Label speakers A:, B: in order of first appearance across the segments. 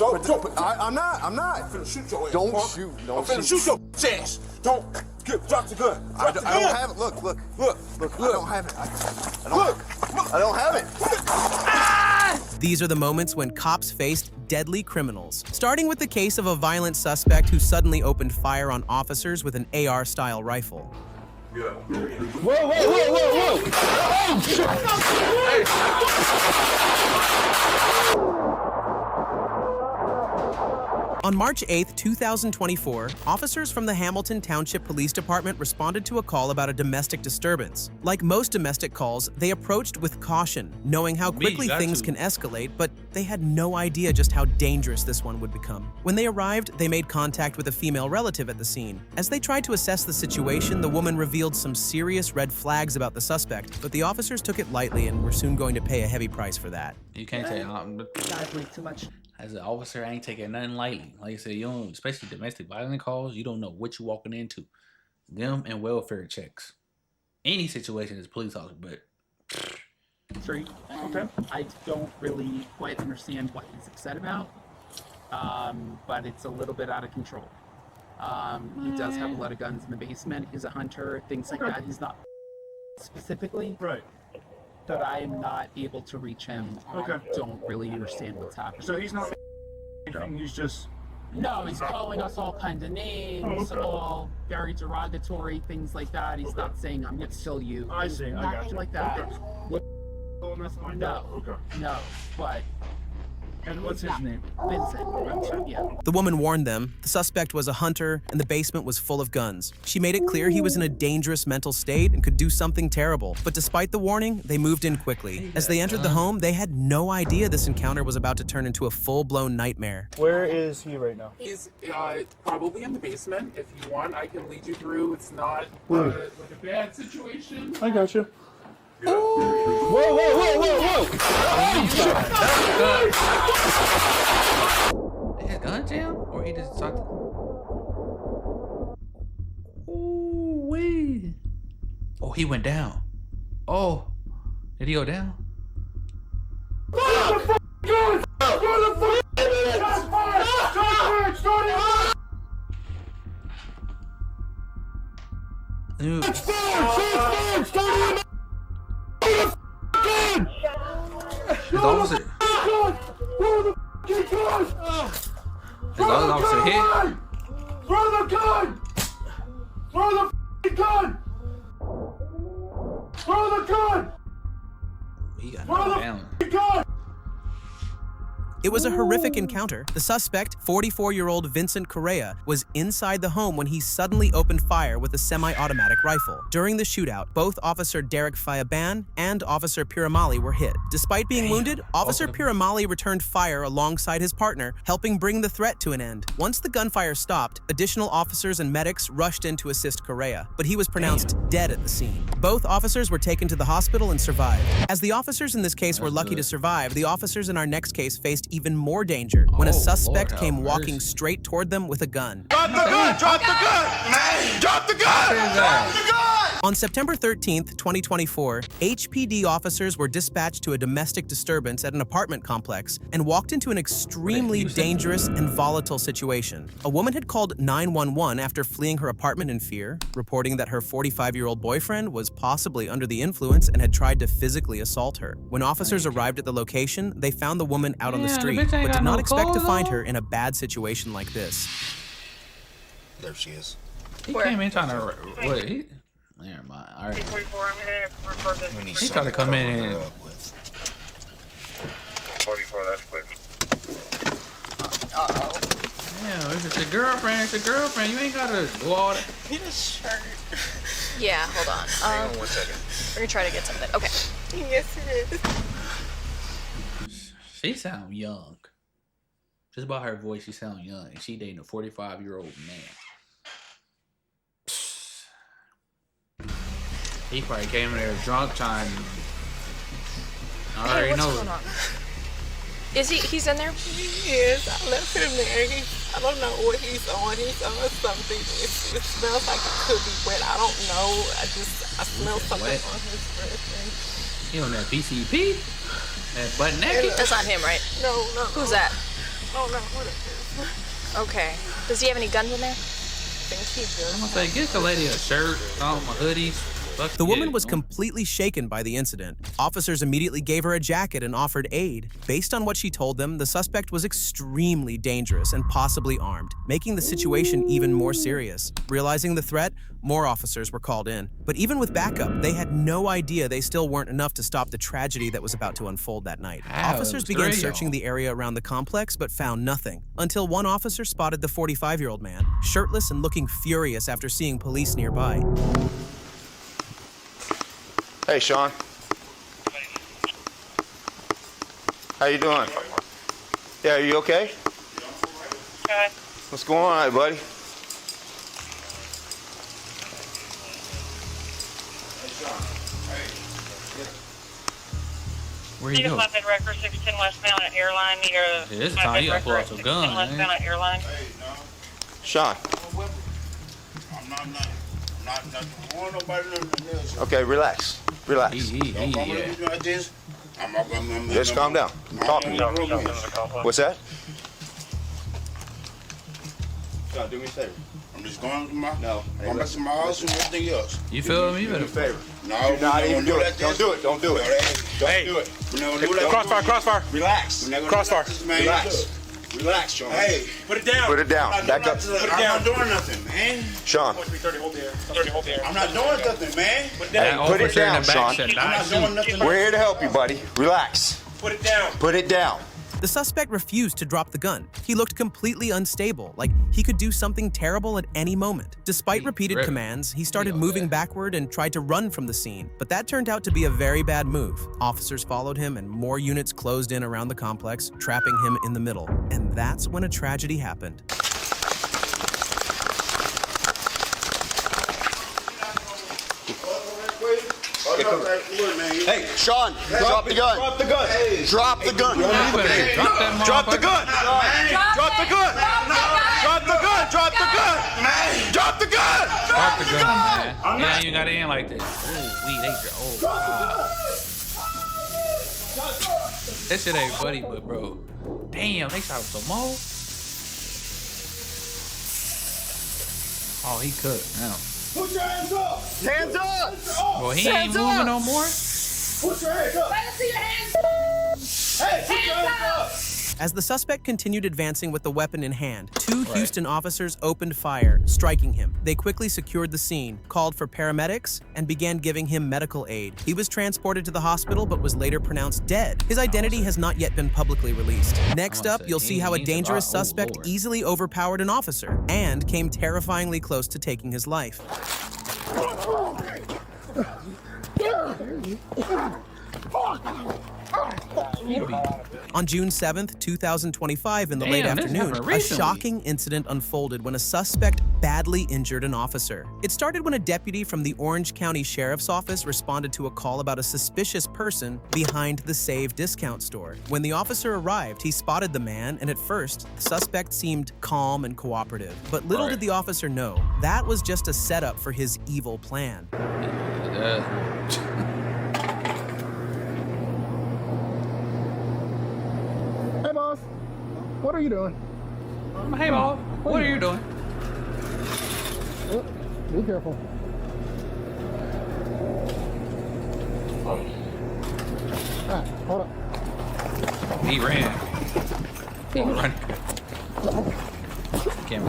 A: I'm not. I'm finna shoot your ass. Don't shoot.
B: I'm finna shoot your ass. Don't. Drop the gun.
A: I don't have it. Look. I don't have it. I don't have it.
C: These are the moments when cops faced deadly criminals, starting with the case of a violent suspect who suddenly opened fire on officers with an AR-style rifle.
B: Yeah.
A: Whoa! Oh, shit!
C: On March 8, 2024, officers from the Hamilton Township Police Department responded to a call about a domestic disturbance. Like most domestic calls, they approached with caution, knowing how quickly things can escalate, but they had no idea just how dangerous this one would become. When they arrived, they made contact with a female relative at the scene. As they tried to assess the situation, the woman revealed some serious red flags about the suspect, but the officers took it lightly and were soon going to pay a heavy price for that.
D: You can't say
E: Guys make too much.
D: as an officer, I ain't taking nothing lightly. Like I said, you don't, especially domestic violence calls, you don't know what you're walking into. Them and welfare checks. Any situation as a police officer, but
E: Sorry, okay. I don't really quite understand what he's upset about, but it's a little bit out of control. He does have a lot of guns in the basement. He's a hunter, things like that. He's not specifically,
F: Right.
E: but I am not able to reach him.
F: Okay.
E: I don't really understand what's happening.
F: So he's not anything, he's just...
E: No, he's calling us all kinds of names, all very derogatory, things like that. He's not saying, I'm gonna kill you.
F: I see, I got
E: Nothing
F: you.
E: like that.
F: No. Okay.
E: No, but
F: And what's his name?
E: Vincent, yeah.
C: The woman warned them the suspect was a hunter and the basement was full of guns. She made it clear he was in a dangerous mental state and could do something terrible. But despite the warning, they moved in quickly. As they entered the home, they had no idea this encounter was about to turn into a full-blown nightmare.
F: Where is he right now?
E: He's probably in the basement. If you want, I can lead you through. It's not like a bad situation.
F: I got you.
A: Whoa!
D: his gun jam, or he just talked. Ooh wee! Oh, he went down. Oh, did he go down? Dude. His officer. His other officer hit.
F: Throw the gun! Throw the gun! Throw the gun!
D: He got
F: Throw
D: knocked
F: the
D: down.
F: gun!
C: It was a horrific encounter. The suspect, 44-year-old Vincent Correa, was inside the home when he suddenly opened fire with a semi-automatic rifle. During the shootout, both Officer Derek Fayaban and Officer Piramali were hit. Despite being wounded, Officer Piramali returned fire alongside his partner, helping bring the threat to an end. Once the gunfire stopped, additional officers and medics rushed in to assist Correa, but he was pronounced dead at the scene. Both officers were taken to the hospital and survived. As the officers in this case were lucky to survive, the officers in our next case faced even more danger when a suspect came walking straight toward them with a gun.
B: Drop the gun! Drop the gun! Man! Drop the gun! Drop the gun!
C: On September 13th, 2024, HPD officers were dispatched to a domestic disturbance at an apartment complex and walked into an extremely dangerous and volatile situation. A woman had called 911 after fleeing her apartment in fear, reporting that her 45-year-old boyfriend was possibly under the influence and had tried to physically assault her. When officers arrived at the location, they found the woman out on the street, but did not expect to find her in a bad situation like this.
B: There she is.
D: He came in trying to. Wait, he. Never mind. All right. He tried to come in and.
B: 44, that's quick.
D: Yeah, it's your girlfriend. It's your girlfriend. You ain't gotta go all that.
G: Need a shirt.
H: Yeah, hold on.
B: Hang on 1 second.
H: We're gonna try to get something. Okay.
G: Yes, it is.
D: She sound young. Just by her voice, she sound young. And she dating a 45-year-old man. He probably came in there drunk trying. I
H: Hey,
D: already
H: what's
D: know.
H: going on? Is he's in there?
G: Yes, I left him there. I don't know what he's on. He's on something. It smells like it could be wet. I don't know. I smell something
D: Wet?
G: on his breath.
D: He on that PCP? That butt naked?
H: That's not him, right?
G: No.
H: Who's that?
G: don't know what it is.
H: Okay. Does he have any guns in there?
G: I think he does.
D: I'm gonna say, get the lady a shirt, some hoodies. Fuck
C: The woman
D: yeah,
C: was
D: you know?
C: completely shaken by the incident. Officers immediately gave her a jacket and offered aid. Based on what she told them, the suspect was extremely dangerous and possibly armed, making the situation even more serious. Realizing the threat, more officers were called in. But even with backup, they had no idea they still weren't enough to stop the tragedy that was about to unfold that night.
D: Wow,
C: Officers
D: it was
C: began
D: three,
C: searching
D: y'all.
C: the area around the complex but found nothing, until one officer spotted the 45-year-old man, shirtless and looking furious after seeing police nearby.
A: Hey, Sean. How you doing? Yeah, are you okay?
I: Okay.
A: What's going on, buddy?
D: Where you
I: Need a
D: go?
I: flatbed record 610 westbound at Airline. Need a
D: Yeah, this time you gotta pull out some
I: 610
D: guns, man.
I: westbound at Airline.
A: Sean.
B: I'm not want nobody nothing else.
A: Okay, relax. Relax.
D: Yeah.
A: Just calm down. I'm talking to you. What's that? Sean, do me a favor.
B: I'm just going to my
A: No.
B: going back to my house and everything else.
D: You feel me? You
A: Do me a
D: better.
A: favor.
B: No,
A: Do not
B: we
A: even
B: never
A: do
B: do
A: it.
B: that.
A: Don't do it. Don't do it. Don't do it.
B: We never do that.
F: Crossfire, crossfire.
A: Relax.
B: We never
F: Crossfire.
B: do that, man.
A: Relax. Relax, Sean.
B: Hey,
F: Put it down.
A: Put it down.
B: I'm
A: Back
B: not
A: up.
B: doing nothing. I'm not doing nothing, man.
A: Sean.
F: 330, hold the air. 30, hold the air.
B: I'm not doing nothing, man.
F: Put it
A: Hey,
F: down.
A: put it
D: Officer in
A: down,
D: the back
A: Sean.
D: said,
B: I'm
D: "Nah,
B: not
D: shoot."
B: doing nothing.
A: We're here to help you, buddy. Relax.
F: Put it down.
A: Put it down.
C: The suspect refused to drop the gun. He looked completely unstable, like he could do something terrible at any moment. Despite repeated
D: Rip.
C: commands, he started
D: He
C: moving
D: okay.
C: backward and tried to run from the scene, but that turned out to be a very bad move. Officers followed him and more units closed in around the complex, trapping him in the middle. And that's when a tragedy happened.
A: Hey, Sean, drop the gun. Drop the gun. Drop the gun.
D: You better drop that
A: Drop the
D: motherfucker.
A: gun. Drop the gun. Drop the gun. Drop the gun. Drop the gun.
D: Drop the gun, man. Yeah, you got in like this. Oh, they wow. That shit ain't funny, but bro, damn, they shot him some more. Oh, he cooked now.
F: Put your hands up.
A: Hands up.
D: Well, he ain't moving no more.
F: Put your hands up. Let us see your hands. Hey, put your hands up.
C: As the suspect continued advancing with the weapon in hand, two Houston officers opened fire, striking him. They quickly secured the scene, called for paramedics, and began giving him medical aid. He was transported to the hospital but was later pronounced dead. His identity has not yet been publicly released. Next up, you'll see how a dangerous suspect easily overpowered an officer and came terrifyingly close to taking his life. On June 7th, 2025, in the late
D: Damn, this
C: afternoon,
D: happened
C: a
D: recently.
C: shocking incident unfolded when a suspect badly injured an officer. It started when a deputy from the Orange County Sheriff's Office responded to a call about a suspicious person behind the Save discount store. When the officer arrived, he spotted the man, and at first, the suspect seemed calm and cooperative. But little did the officer know, that was just a setup for his evil plan.
F: Hey, boss. What are you doing?
D: Hey, Bob, what are you doing?
F: Be careful. All right, hold up.
D: He ran. He run.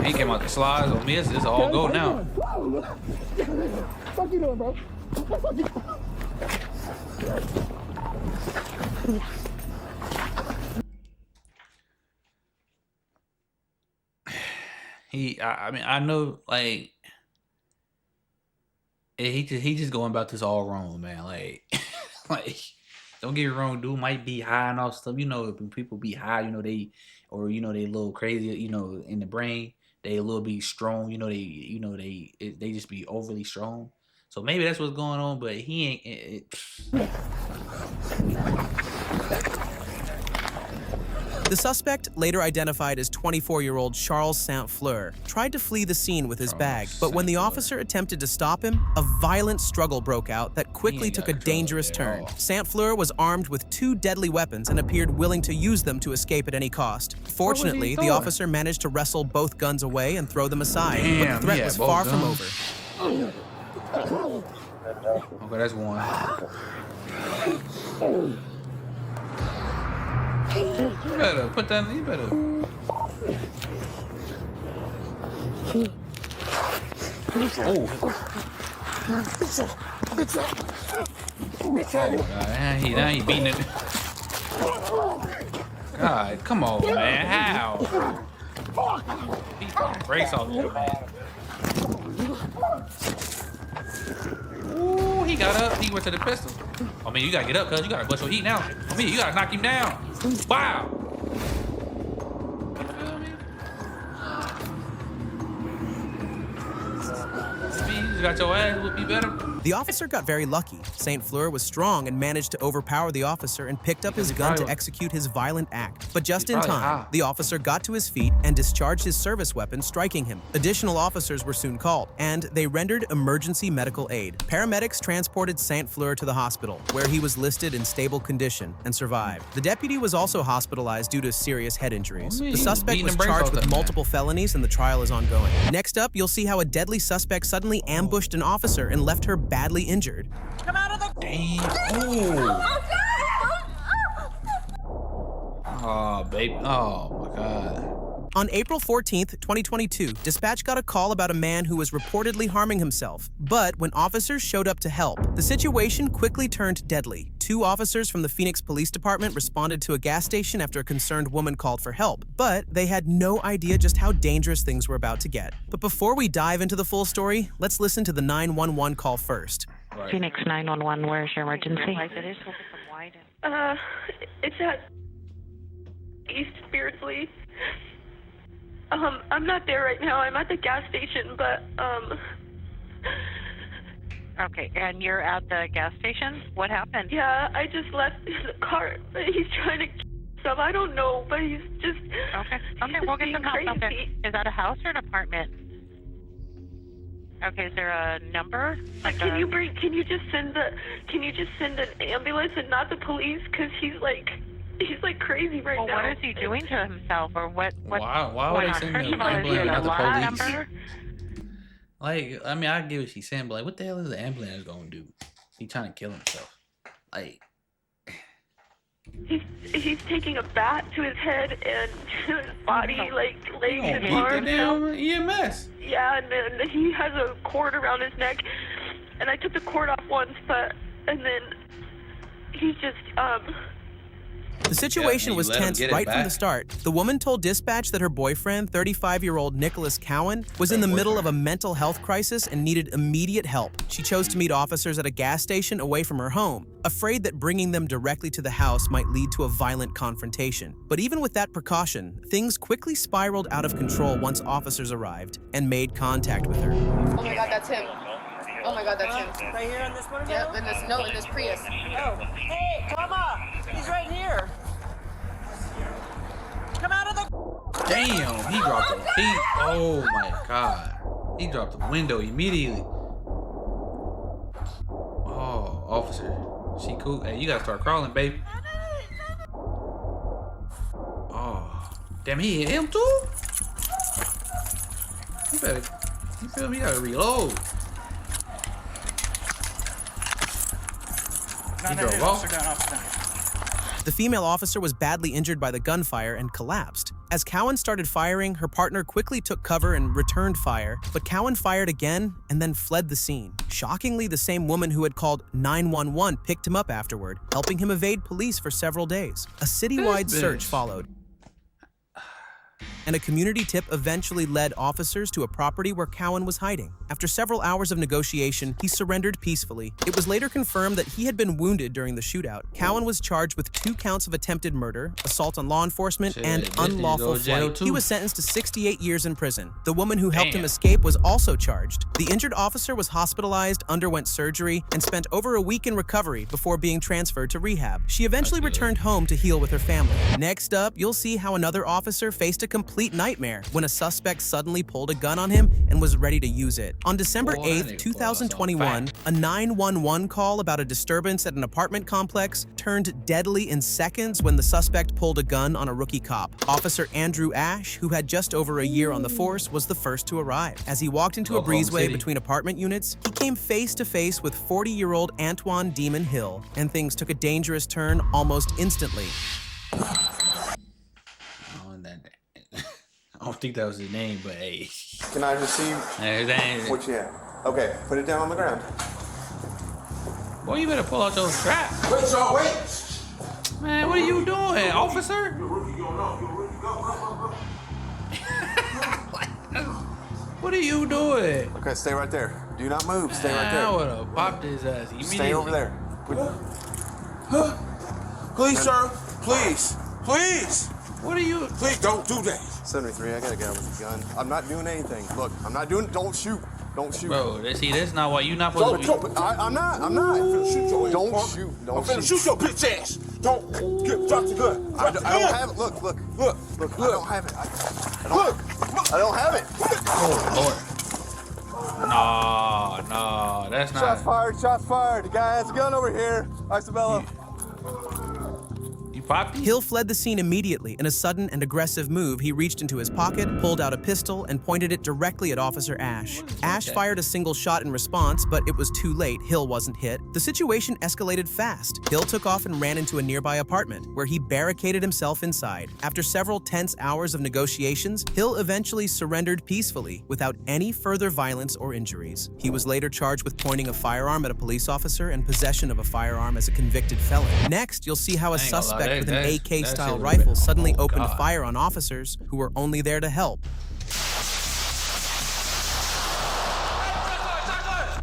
D: He came out the slides on me. It's all go now.
F: What you doing, bro?
D: I mean, I know, like, he just going about this all wrong, man. Like, like, don't get me wrong, dude might be high and all stuff. You know, when people be high, you know, they a little crazy, you know, in the brain. They a little bit strong, you know, they just be overly strong. So maybe that's what's going on, but he ain't.
C: The The suspect, later identified as 24-year-old Charles Saint-Fleur, tried to flee the scene with his bag, but when the officer attempted to stop him, a violent struggle broke out that quickly took a dangerous turn. Saint-Fleur was armed with 2 deadly weapons and appeared willing to use them to escape at any cost. Fortunately, the officer managed to wrestle both guns away and throw them aside, but the threat was far from over.
D: Okay, that's one. You better put that. You better. Oh. God, now he beating it. God, come on, man. How? He fucking breaks off you, man. Ooh, he got up. He went to the pistol. I mean, you gotta get up, cuz you gotta bust your heat now. I mean, you gotta knock him down. Wow. You feel me? You just got your ass would be better.
C: The officer got very lucky. Saint-Fleur was strong and managed to overpower the officer and picked up his gun to execute his violent act. But just in time, the officer got to his feet and discharged his service weapon, striking him. Additional officers were soon called, and they rendered emergency medical aid. Paramedics transported Saint-Fleur to the hospital, where he was listed in stable condition and survived. The deputy was also hospitalized due to serious head injuries. The suspect was charged with multiple felonies and the trial is ongoing. Next up, you'll see how a deadly suspect suddenly ambushed an officer and left her badly injured.
G: Come out of the...
D: Damn. Oh. Oh, baby. Oh, my God.
C: On April 14th, 2022, dispatch got a call about a man who was reportedly harming himself. But when officers showed up to help, the situation quickly turned deadly. 2 officers from the Phoenix Police Department responded to a gas station after a concerned woman called for help. But they had no idea just how dangerous things were about to get. But before we dive into the full story, let's listen to the 911 call first.
J: Phoenix 911, where's your emergency?
K: It's at East Beardsley. I'm not there right now. I'm at the gas station, but,
J: Okay, and you're at the gas station? What happened?
K: Yeah, I just left the car. He's trying to stuff. I don't know, but he's just...
J: Okay, we'll get some help. Okay. Is that a house or an apartment? Okay, is there a number?
K: Can you just send an ambulance and not the police? Because he's like crazy right now.
J: What is he doing to himself, or what?
D: Why would they send the ambulance, not the police? Like, I mean, I get what she's saying, but like, what the hell is the ambulance gonna do? He trying to kill himself. Like,
K: he's taking a bat to his head and to his body, like legs and arms.
D: EMS.
K: Yeah, and then he has a cord around his neck, and I took the cord off once, and then he's just
C: The situation was tense right from the start. The woman told dispatch that her boyfriend, 35-year-old Nicholas Cowan, was in the middle of a mental health crisis and needed immediate help. She chose to meet officers at a gas station away from her home, afraid that bringing them directly to the house might lead to a violent confrontation. But even with that precaution, things quickly spiraled out of control once officers arrived and made contact with her.
L: Oh my God, that's him. Oh my God, that's him.
G: Right here on this one?
L: Yep, in this Prius.
G: Oh, hey, come up. He's right here. Come out of the...
D: damn, he dropped the heat. Oh my God. He dropped the window immediately. Oh, officer. She cool. Hey, you gotta start crawling, baby. Oh, damn, he hit him too? You feel me? You gotta reload. He drove off.
C: The female officer was badly injured by the gunfire and collapsed. As Cowan started firing, her partner quickly took cover and returned fire, but Cowan fired again and then fled the scene. Shockingly, the same woman who had called 911 picked him up afterward, helping him evade police for several days. A citywide search followed. and a community tip eventually led officers to a property where Cowan was hiding. After several hours of negotiation, he surrendered peacefully. It was later confirmed that he had been wounded during the shootout. Cowan was charged with 2 counts of attempted murder, assault on law enforcement, and unlawful flight. He was sentenced to 68 years in prison. The woman who helped him escape was also charged. The injured officer was hospitalized, underwent surgery, and spent over a week in recovery before being transferred to rehab. She eventually returned home to heal with her family. Next up, you'll see how another officer faced a complete nightmare when a suspect suddenly pulled a gun on him and was ready to use it. On December 8th, 2021, a 911 call about a disturbance at an apartment complex turned deadly in seconds when the suspect pulled a gun on a rookie cop. Officer Andrew Ash, who had just over a year on the force, was the first to arrive. As he walked into a breezeway between apartment units, he came face to face with 40-year-old Antoine Demon Hill, and things took a dangerous turn almost instantly.
D: I don't think that was his name, but hey.
B: Can I just see what you have? Okay, put it down on the ground.
D: Boy, you better pull out those straps.
B: Wait, y'all, wait!
D: Man, what are you doing, officer? What are you doing?
B: Okay, stay right there. Do not move. Stay right there.
D: I would have popped his ass immediately.
B: Stay over there. Please, sir. Please. Please.
D: What are you?
B: Please don't do that. 73, I got a guy with a gun. I'm not doing anything. Look, I'm not doing. Don't shoot. Don't shoot.
D: Bro, see, that's not why you not supposed to be.
B: I'm not. I'm not. I'm finna shoot your ass. Don't shoot.
F: I'm finna shoot your bitch ass. Don't. Drop the gun.
B: I don't have it. Look. I don't have it. I don't have it.
D: Oh, Lord. No, that's not.
B: Shots fired. Shots fired. The guy has a gun over here. Isabella.
C: Hill fled the scene immediately. In a sudden and aggressive move, he reached into his pocket, pulled out a pistol, and pointed it directly at Officer Ash. Ash fired a single shot in response, but it was too late. Hill wasn't hit. The situation escalated fast. Hill took off and ran into a nearby apartment, where he barricaded himself inside. After several tense hours of negotiations, Hill eventually surrendered peacefully, without any further violence or injuries. He was later charged with pointing a firearm at a police officer and possession of a firearm as a convicted felon. Next, you'll see how a suspect with an AK-style rifle suddenly opened fire on officers who were only there to help.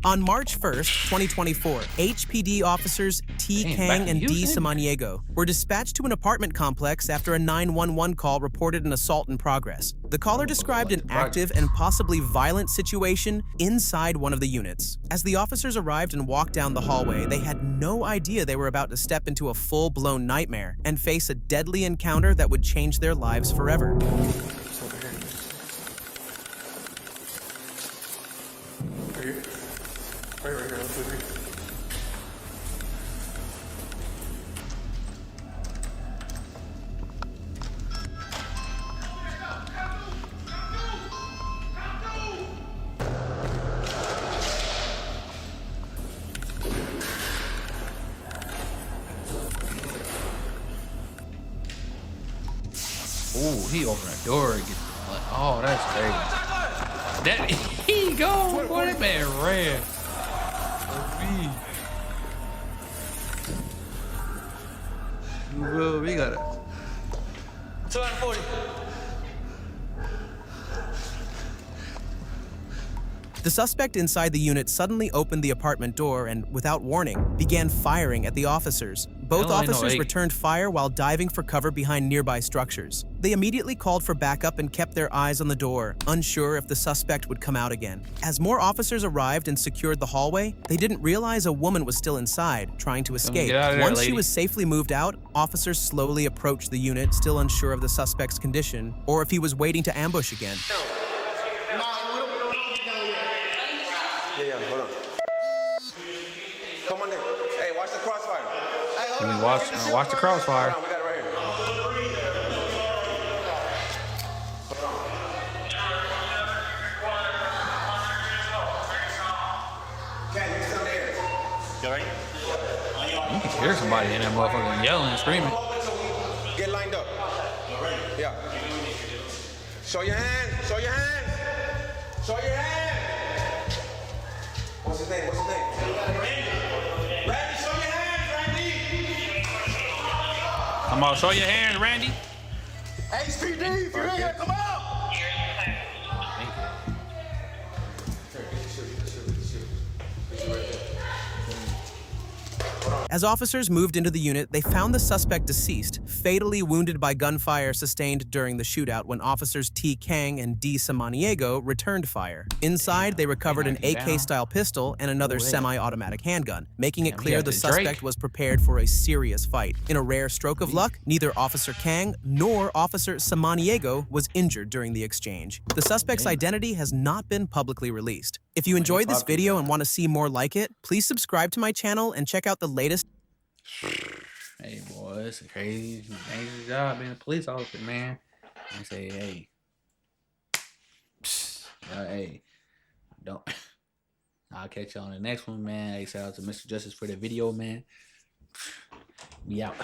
C: On March 1st, 2024, HPD officers T. Kang and D. Samaniego were dispatched to an apartment complex after a 911 call reported an assault in progress. The caller described an active and possibly violent situation inside one of the units. As the officers arrived and walked down the hallway, they had no idea they were about to step into a full-blown nightmare and face a deadly encounter that would change their lives forever.
B: Right here. Let's do it.
D: Ooh, he opened the door and get the blood. Oh, that's crazy. That he go, boy, that man ran. Well, we got it.
F: 240.
C: The suspect inside the unit suddenly opened the apartment door and, without warning, began firing at the officers. Both officers returned fire while diving for cover behind nearby structures. They immediately called for backup and kept their eyes on the door, unsure if the suspect would come out again. As more officers arrived and secured the hallway, they didn't realize a woman was still inside, trying to escape. Once she was safely moved out, officers slowly approached the unit, still unsure of the suspect's condition, or if he was waiting to ambush again.
B: Yeah, hold on. Come on in. Hey, watch the crossfire.
D: Hey, watch the crossfire.
B: We got it right here.
D: You can hear somebody in that motherfucker yelling and screaming.
B: Get lined up. Yeah. Show your hand. Show your hand. Show your hand. What's his name? What's his name? Randy, show your hands, Randy.
D: Come on, show your hands, Randy.
A: HPD, if you're in here, come out!
C: As officers moved into the unit, they found the suspect deceased, fatally wounded by gunfire sustained during the shootout when officers T. Kang and D. Samaniego returned fire. Inside, they recovered an AK-style pistol and another semi-automatic handgun, making it clear the suspect was prepared for a serious fight. In a rare stroke of luck, neither Officer Kang nor Officer Samaniego was injured during the exchange. The suspect's identity has not been publicly released. If you enjoyed this video and want to see more like it, please subscribe to my channel and check out the latest.
D: Hey, boy, it's a crazy, dangerous job being a police officer, man. I say, hey, hey, don't. I'll catch you on the next one, man. Hey, shout out to Mr. Justice for the video, man. We out.